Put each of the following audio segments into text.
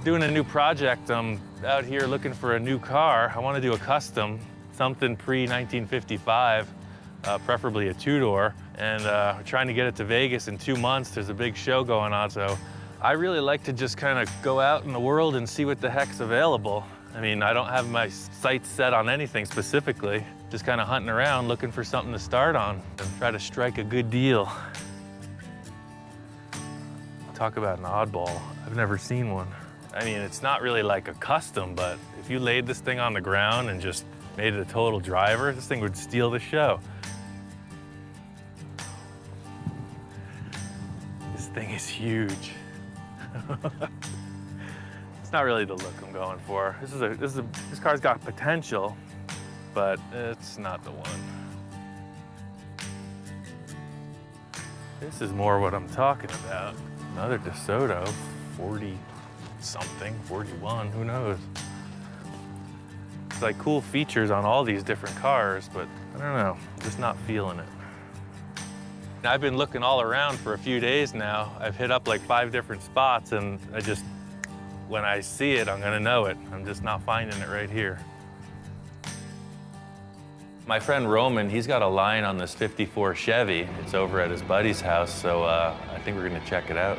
Doing a new project. I'm out here looking for a new car. I want to do a custom, something pre-1955, preferably a two-door. And we're trying to get it to Vegas in 2 months. There's a big show going on, so I really like to just kind of go out in the world and see what the heck's available. I mean, I don't have my sights set on anything specifically. Just kind of hunting around, looking for something to start on and try to strike a good deal. Talk about an oddball. I've never seen one. I mean, it's not really like a custom, but if you laid this thing on the ground and just made it a total driver, this thing would steal the show. This thing is huge. It's not really the look I'm going for. This car's got potential, but it's not the one. This is more what I'm talking about. Another DeSoto, 40-something, 41, who knows? It's like cool features on all these different cars, but I don't know, I'm just not feeling it. I've been looking all around for a few days now. I've hit up like 5 different spots, and when I see it, I'm gonna know it. I'm just not finding it right here. My friend Roman, he's got a line on this 54 Chevy. It's over at his buddy's house, so I think we're gonna check it out.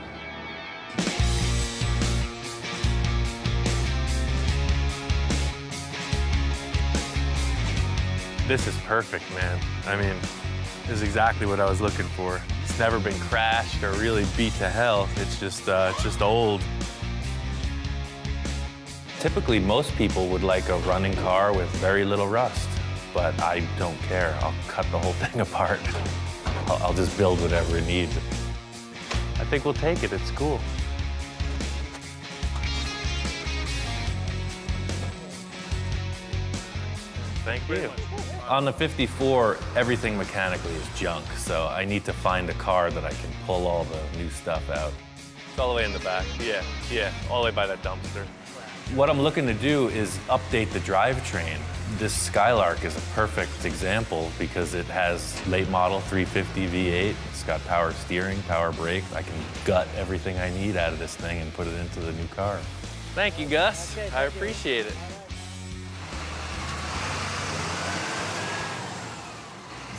This is perfect, man. I mean, this is exactly what I was looking for. It's never been crashed or really beat to hell. It's just old. Typically, most people would like a running car with very little rust, but I don't care. I'll cut the whole thing apart. I'll just build whatever it needs. I think we'll take it. It's cool. Thank you. On the 54, everything mechanically is junk, so I need to find a car that I can pull all the new stuff out. It's all the way in the back. Yeah, all the way by that dumpster. What I'm looking to do is update the drivetrain. This Skylark is a perfect example because it has late model 350 V8. It's got power steering, power brakes. I can gut everything I need out of this thing and put it into the new car. Thank you, Gus. I appreciate it.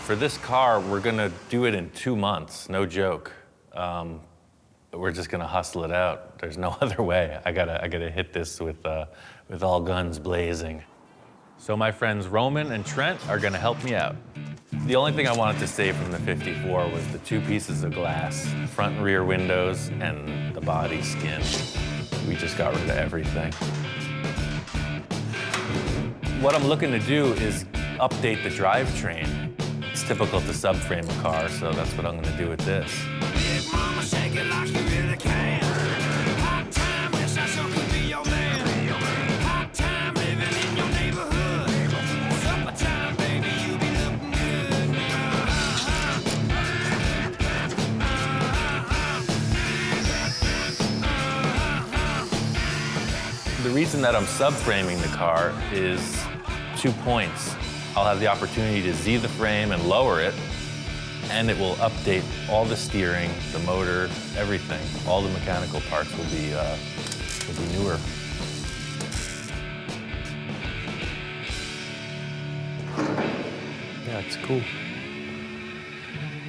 For this car, we're gonna do it in 2 months, no joke. We're just gonna hustle it out. There's no other way. I gotta hit this with all guns blazing. So my friends Roman and Trent are gonna help me out. The only thing I wanted to save from the 54 was the 2 pieces of glass, front and rear windows, and the body skin. We just got rid of everything. What I'm looking to do is update the drivetrain. It's typical to subframe a car, so that's what I'm gonna do with this. Big mama, shake it like you really can. Hot time, wish I sure could be your man. Hot time, living in your neighborhood. Summertime, baby, you be looking good. The reason that I'm subframing the car is 2 points. I'll have the opportunity to Z the frame and lower it, and it will update all the steering, the motor, everything. All the mechanical parts will be newer. Yeah, it's cool.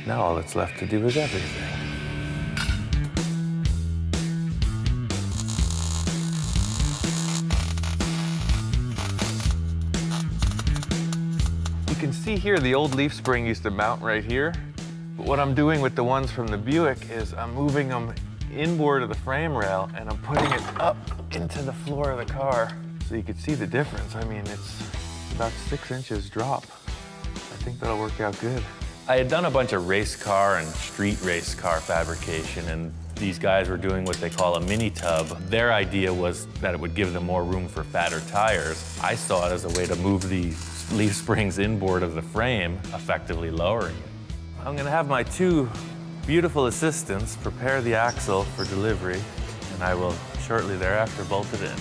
Now all that's left to do is everything. You can see here the old leaf spring used to mount right here. But what I'm doing with the ones from the Buick is I'm moving them inboard of the frame rail and I'm putting it up into the floor of the car so you can see the difference. I mean, it's about 6 inches drop. I think that'll work out good. I had done a bunch of race car and street race car fabrication, and these guys were doing what they call a mini tub. Their idea was that it would give them more room for fatter tires. I saw it as a way to move the leaf springs inboard of the frame, effectively lowering it. I'm gonna have my 2 beautiful assistants prepare the axle for delivery, and I will shortly thereafter bolt it in.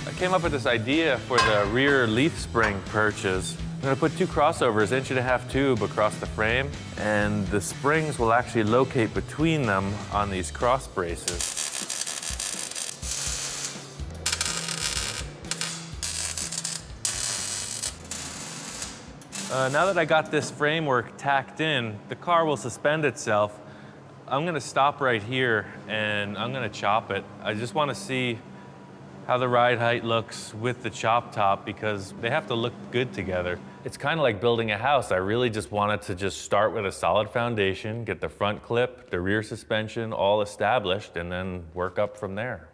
I came up with this idea for the rear leaf spring perches. I'm gonna put 2 crossovers, 1.5" tube across the frame, and the springs will actually locate between them on these cross braces. Now that I got this framework tacked in, the car will suspend itself. I'm gonna stop right here and I'm gonna chop it. I just wanna see how the ride height looks with the chop top because they have to look good together. It's kind of like building a house. I really just wanted to just start with a solid foundation, get the front clip, the rear suspension all established, and then work up from there.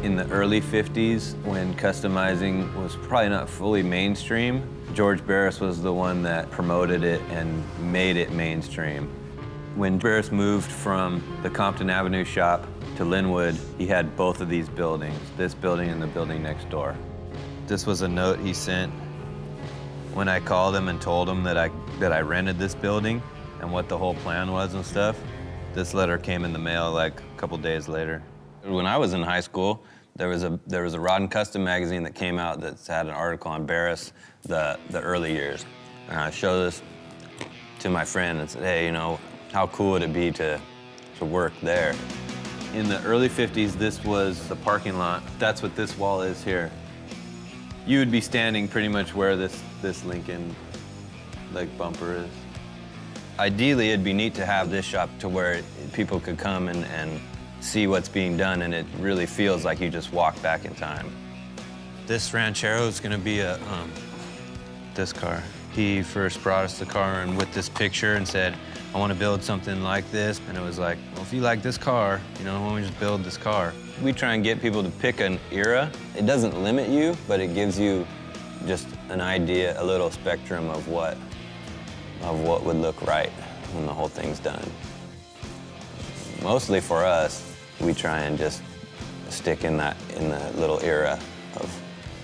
In the early 50s, when customizing was probably not fully mainstream, George Barris was the one that promoted it and made it mainstream. When Barris moved from the Compton Avenue shop to Linwood, he had both of these buildings, this building and the building next door. This was a note he sent when I called him and told him that I rented this building and what the whole plan was and stuff. This letter came in the mail like a couple days later. When I was in high school, there was a Rod and Custom magazine that came out that had an article on Barris, the early years. And I showed this to my friend and said, hey, you know, how cool would it be to work there? In the early 50s, this was the parking lot. That's what this wall is here. You would be standing pretty much where this Lincoln like bumper is. Ideally, it'd be neat to have this shop to where people could come and see what's being done, and it really feels like you just walk back in time. This Ranchero is gonna be this car. He first brought us the car and with this picture and said, I want to build something like this. And it was like, well, if you like this car, you know, why don't we just build this car? We try and get people to pick an era. It doesn't limit you, but it gives you just an idea, a little spectrum of what would look right when the whole thing's done. Mostly for us, we try and just stick in the little era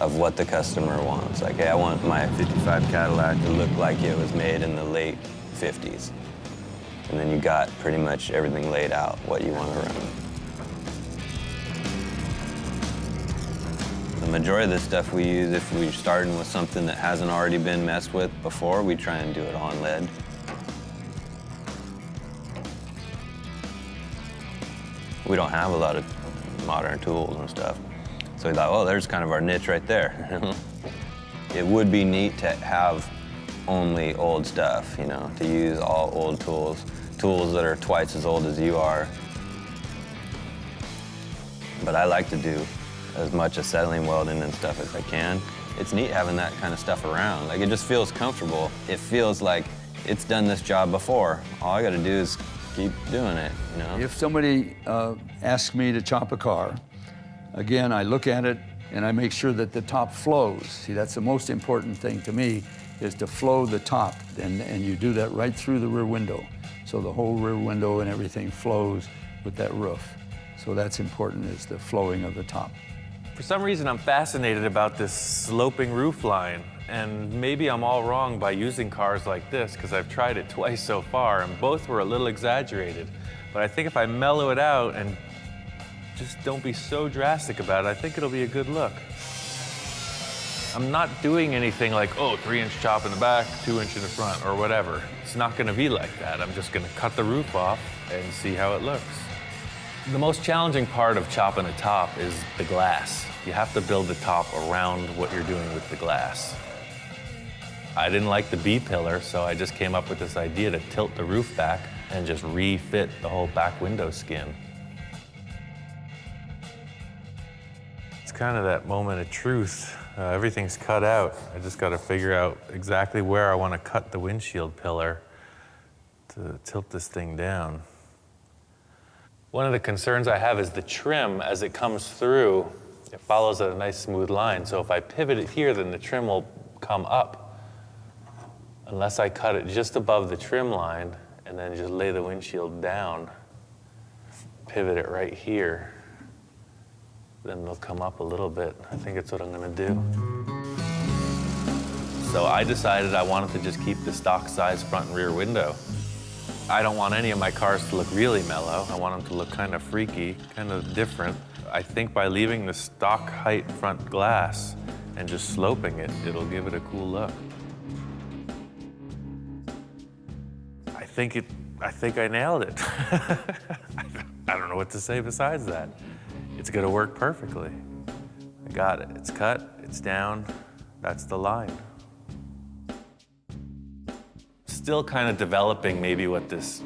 of what the customer wants. Like, hey, I want my 55 Cadillac to look like it was made in the late 50s. And then you got pretty much everything laid out, what you want to run. The majority of the stuff we use, if we're starting with something that hasn't already been messed with before, we try and do it on lead. We don't have a lot of modern tools and stuff. So we thought, well, there's kind of our niche right there. It would be neat to have only old stuff, you know, to use all old tools, tools that are twice as old as you are. But I like to do as much acetylene welding and stuff as I can. It's neat having that kind of stuff around. Like, it just feels comfortable. It feels like it's done this job before. All I gotta do is keep doing it, you know? If somebody asks me to chop a car, again, I look at it and I make sure that the top flows. See, that's the most important thing to me, is to flow the top. And you do that right through the rear window. So the whole rear window and everything flows with that roof. So that's important, is the flowing of the top. For some reason, I'm fascinated about this sloping roof line. And maybe I'm all wrong by using cars like this, because I've tried it twice so far, and both were a little exaggerated. But I think if I mellow it out and just don't be so drastic about it, I think it'll be a good look. I'm not doing anything like, oh, 3-inch chop in the back, 2-inch in the front, or whatever. It's not gonna be like that. I'm just gonna cut the roof off and see how it looks. The most challenging part of chopping a top is the glass. You have to build the top around what you're doing with the glass. I didn't like the B-pillar, so I just came up with this idea to tilt the roof back and just refit the whole back window skin. It's kind of that moment of truth. Everything's cut out. I just got to figure out exactly where I want to cut the windshield pillar to tilt this thing down. One of the concerns I have is the trim as it comes through. It follows a nice smooth line, so if I pivot it here, then the trim will come up. Unless I cut it just above the trim line and then just lay the windshield down, pivot it right here, then they'll come up a little bit. I think it's what I'm gonna do. So I decided I wanted to just keep the stock size front and rear window. I don't want any of my cars to look really mellow. I want them to look kind of freaky, kind of different. I think by leaving the stock height front glass and just sloping it, it'll give it a cool look. I think I nailed it. I don't know what to say besides that. It's gonna work perfectly. I got it. It's cut, it's down, that's the line. Still kind of developing maybe what this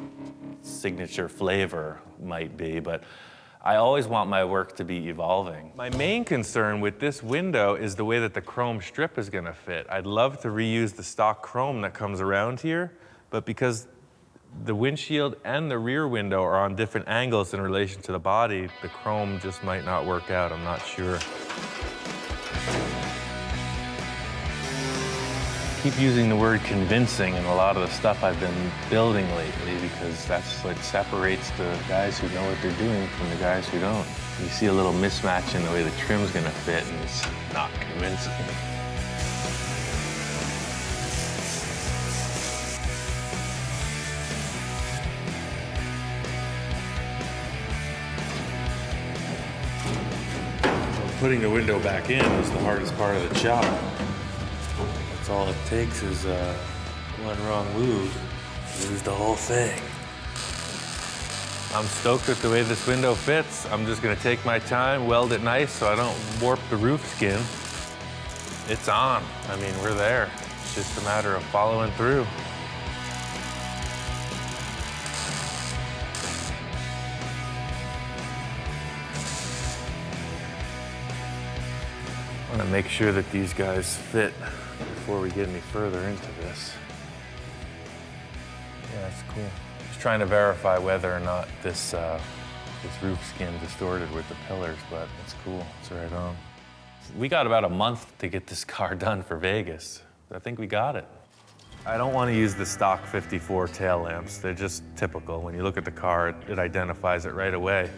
signature flavor might be, but I always want my work to be evolving. My main concern with this window is the way that the chrome strip is gonna fit. I'd love to reuse the stock chrome that comes around here, but because the windshield and the rear window are on different angles in relation to the body, the chrome just might not work out, I'm not sure. I keep using the word convincing in a lot of the stuff I've been building lately because that's what separates the guys who know what they're doing from the guys who don't. You see a little mismatch in the way the trim's gonna fit and it's not convincing. Putting the window back in was the hardest part of the job. That's all it takes is one wrong move, lose the whole thing. I'm stoked with the way this window fits. I'm just gonna take my time, weld it nice so I don't warp the roof skin. It's on. I mean, we're there. It's just a matter of following through. I want to make sure that these guys fit before we get any further into this. Yeah, that's cool. Just trying to verify whether or not this roof skin distorted with the pillars, but it's cool. It's right on. We got about a month to get this car done for Vegas. I think we got it. I don't want to use the stock 54 tail lamps. They're just typical. When you look at the car, it identifies it right away.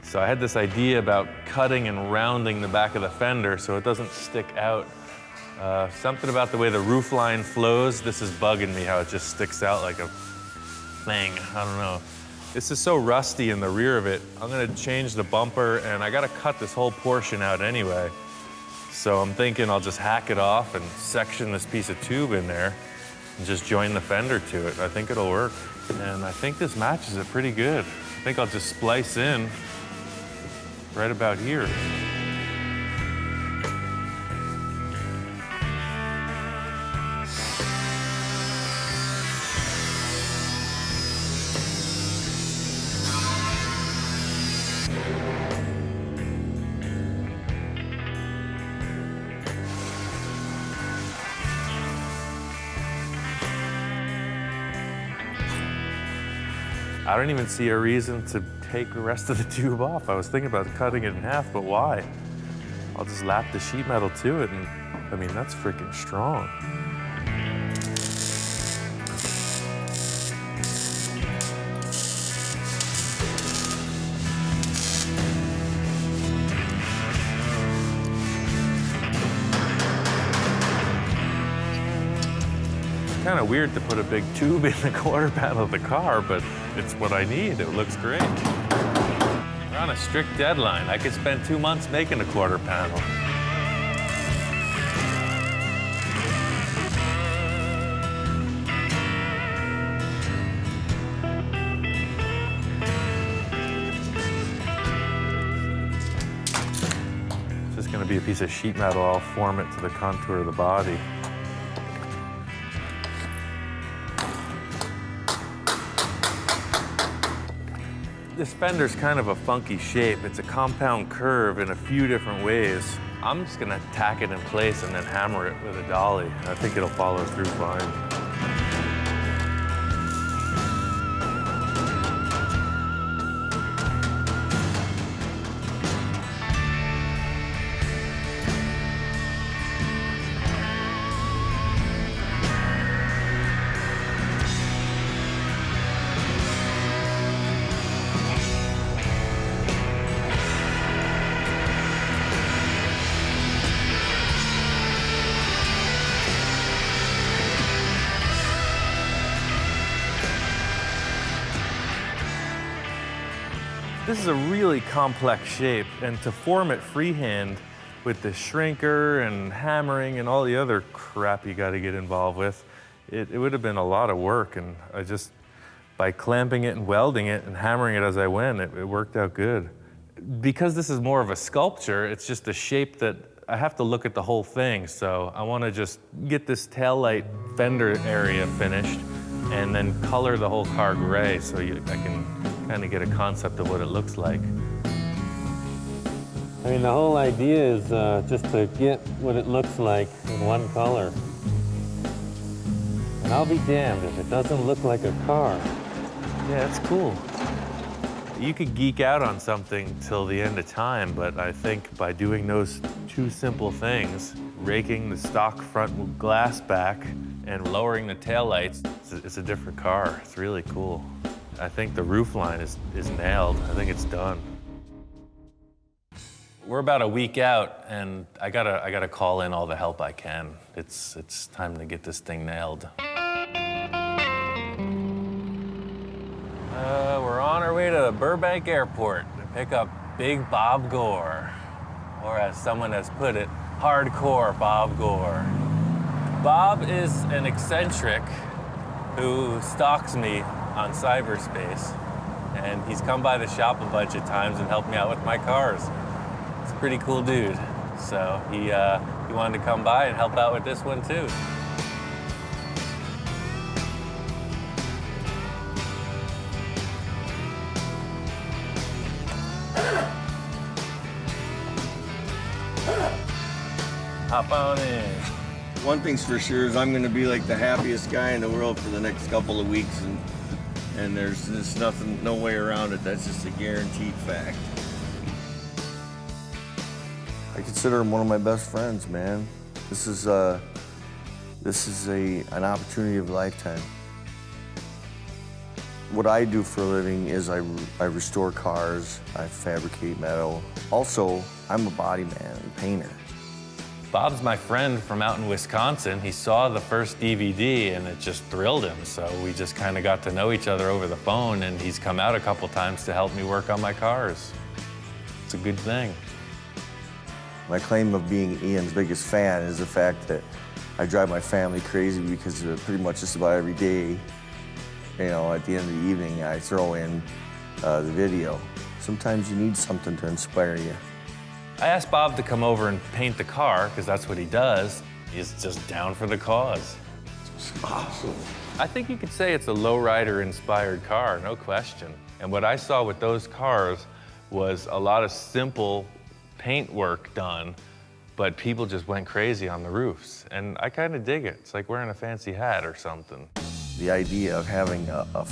So I had this idea about cutting and rounding the back of the fender so it doesn't stick out. Something about the way the roof line flows, this is bugging me how it just sticks out like a thing. I don't know. This is so rusty in the rear of it. I'm gonna change the bumper and I gotta cut this whole portion out anyway. So I'm thinking I'll just hack it off and section this piece of tube in there and just join the fender to it. I think it'll work. And I think this matches it pretty good. I think I'll just splice in right about here. I don't even see a reason to take the rest of the tube off. I was thinking about cutting it in half, but why? I'll just lap the sheet metal to it, and I mean, that's freaking strong. Kind of weird to put a big tube in the quarter panel of the car, but it's what I need. It looks great. We're on a strict deadline. I could spend 2 months making a quarter panel. It's just going to be a piece of sheet metal. I'll form it to the contour of the body. This fender's kind of a funky shape. It's a compound curve in a few different ways. I'm just gonna tack it in place and then hammer it with a dolly. I think it'll follow through fine. This is a really complex shape, and to form it freehand with the shrinker and hammering and all the other crap you got to get involved with, it would have been a lot of work, and by clamping it and welding it and hammering it as I went, it worked out good. Because this is more of a sculpture, it's just a shape that I have to look at the whole thing, so I want to just get this taillight fender area finished and then color the whole car gray so I can kind of get a concept of what it looks like. I mean, the whole idea is just to get what it looks like in one color. And I'll be damned if it doesn't look like a car. Yeah, it's cool. You could geek out on something till the end of time, but I think by doing those two simple things, raking the stock front glass back and lowering the taillights, it's a different car. It's really cool. I think the roof line is nailed. I think it's done. We're about a week out, and I gotta call in all the help I can. It's time to get this thing nailed. We're on our way to Burbank Airport to pick up Big Bob Gore, or as someone has put it, hardcore Bob Gore. Bob is an eccentric who stalks me on cyberspace, and he's come by the shop a bunch of times and helped me out with my cars. He's a pretty cool dude, so he wanted to come by and help out with this one too. Hop on in. One thing's for sure is I'm going to be like the happiest guy in the world for the next couple of weeks, and there's just no way around it. That's just a guaranteed fact. I consider him one of my best friends, man. This is an opportunity of a lifetime. What I do for a living is I restore cars, I fabricate metal. Also, I'm a body man and painter. Bob's my friend from out in Wisconsin. He saw the first DVD and it just thrilled him. So we just kind of got to know each other over the phone, and he's come out a couple times to help me work on my cars. It's a good thing. My claim of being Ian's biggest fan is the fact that I drive my family crazy because pretty much just about every day, you know, at the end of the evening, I throw in the video. Sometimes you need something to inspire you. I asked Bob to come over and paint the car, because that's what he does. He's just down for the cause. It's awesome. I think you could say it's a lowrider-inspired car, no question. And what I saw with those cars was a lot of simple paint work done, but people just went crazy on the roofs. And I kind of dig it. It's like wearing a fancy hat or something. The idea of having a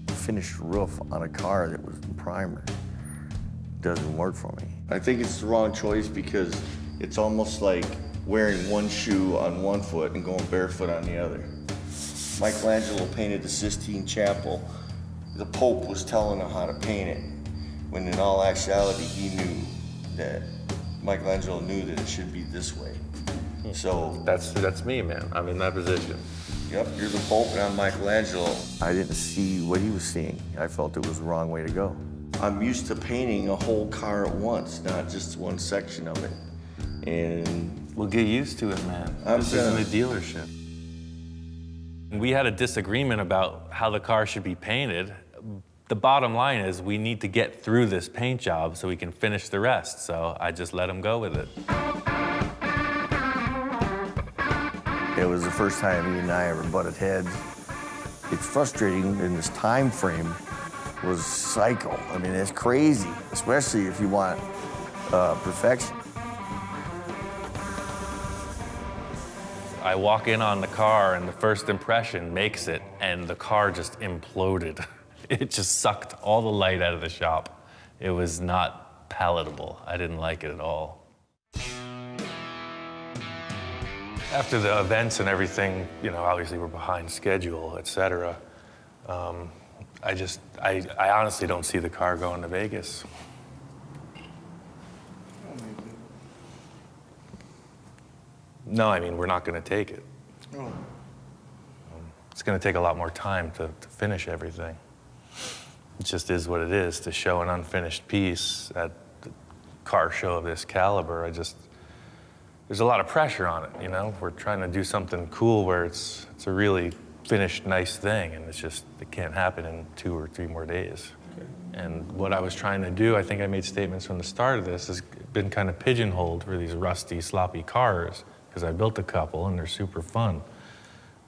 finished roof on a car that was in primer doesn't work for me. I think it's the wrong choice because it's almost like wearing one shoe on one foot and going barefoot on the other. Michelangelo painted the Sistine Chapel. The Pope was telling him how to paint it, when in all actuality he knew that Michelangelo knew that it should be this way. So that's me, man. I'm in that position. Yep, you're the Pope and I'm Michelangelo. I didn't see what he was seeing. I felt it was the wrong way to go. I'm used to painting a whole car at once, not just one section of it. And Well, get used to it, man. This isn't a dealership. We had a disagreement about how the car should be painted. The bottom line is we need to get through this paint job so we can finish the rest. So I just let him go with it. it was the first time he and I ever butted heads. It's frustrating in this time frame. Was psycho. I mean, it's crazy, especially if you want perfection. I walk in on the car and the first impression makes it, and the car just imploded. It just sucked all the light out of the shop. It was not palatable. I didn't like it at all. After the events and everything, you know, obviously we're behind schedule, et cetera. I honestly don't see the car going to Vegas. No, I mean, we're not going to take it. It's going to take a lot more time to finish everything. It just is what it is. To show an unfinished piece at the car show of this caliber, there's a lot of pressure on it, you know? We're trying to do something cool where it's a really finished, nice thing, and it can't happen in 2 or 3 more days. And what I was trying to do, I think I made statements from the start of this, has been kind of pigeonholed for these rusty, sloppy cars, because I built a couple and they're super fun.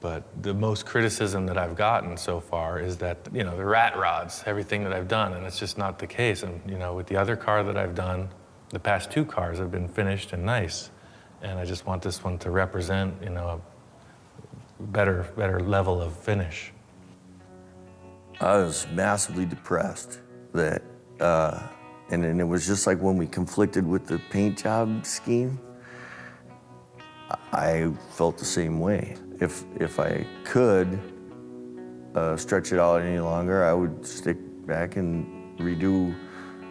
But the most criticism that I've gotten so far is that, you know, the rat rods, everything that I've done, and it's just not the case. And, you know, with the other car that I've done, the past 2 cars have been finished and nice. And I just want this one to represent, you know, a better level of finish. I was massively depressed that, and then it was just like when we conflicted with the paint job scheme, I felt the same way. If I could stretch it out any longer, I would stick back and redo, you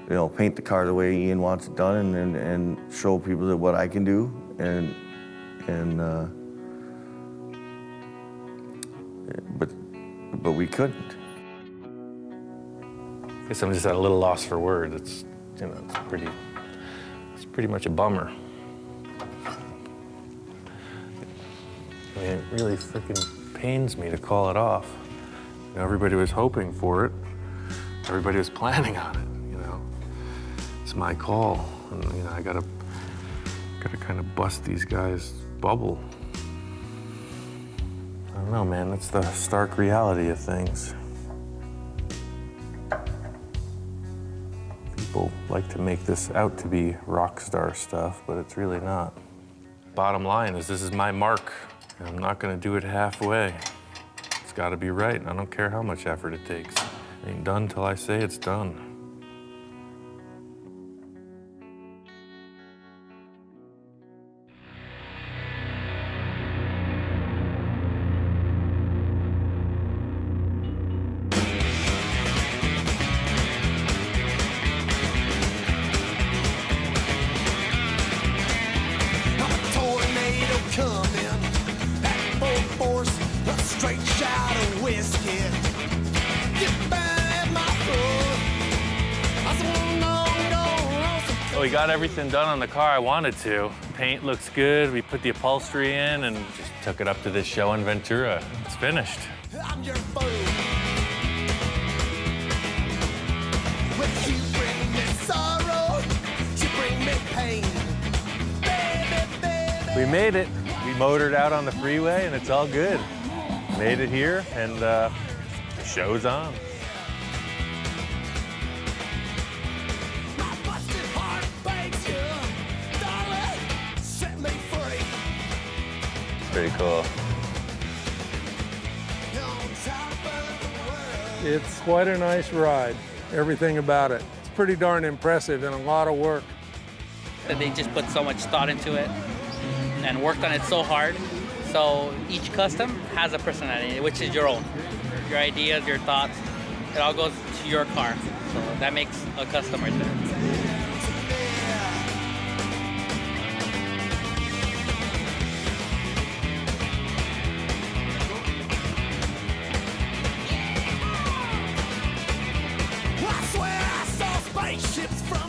know, paint the car the way Ian wants it done, and show people that what I can do, but we couldn't. I guess I'm just at a little loss for words. It's, you know, it's pretty much a bummer. I mean, it really freaking pains me to call it off. You know, everybody was hoping for it. Everybody was planning on it, you know. It's my call, and, you know, I gotta kind of bust these guys' bubble. I don't know, man, that's the stark reality of things. People like to make this out to be rock star stuff, but it's really not. Bottom line is, this is my mark, and I'm not gonna do it halfway. It's gotta be right, and I don't care how much effort it takes. It ain't done till I say it's done. We got everything done on the car I wanted to. Paint looks good. We put the upholstery in and just took it up to this show in Ventura. It's finished. I'm your fool. You bring me sorrow, you bring me pain. Baby, baby. We made it. We motored out on the freeway and it's all good. Made it here and the show's on. Pretty cool. It's quite a nice ride, everything about it. It's pretty darn impressive and a lot of work. They just put so much thought into it and worked on it so hard. So each custom has a personality, which is your own. Your ideas, your thoughts, it all goes to your car. So that makes a custom right there. I swear I saw spaceships from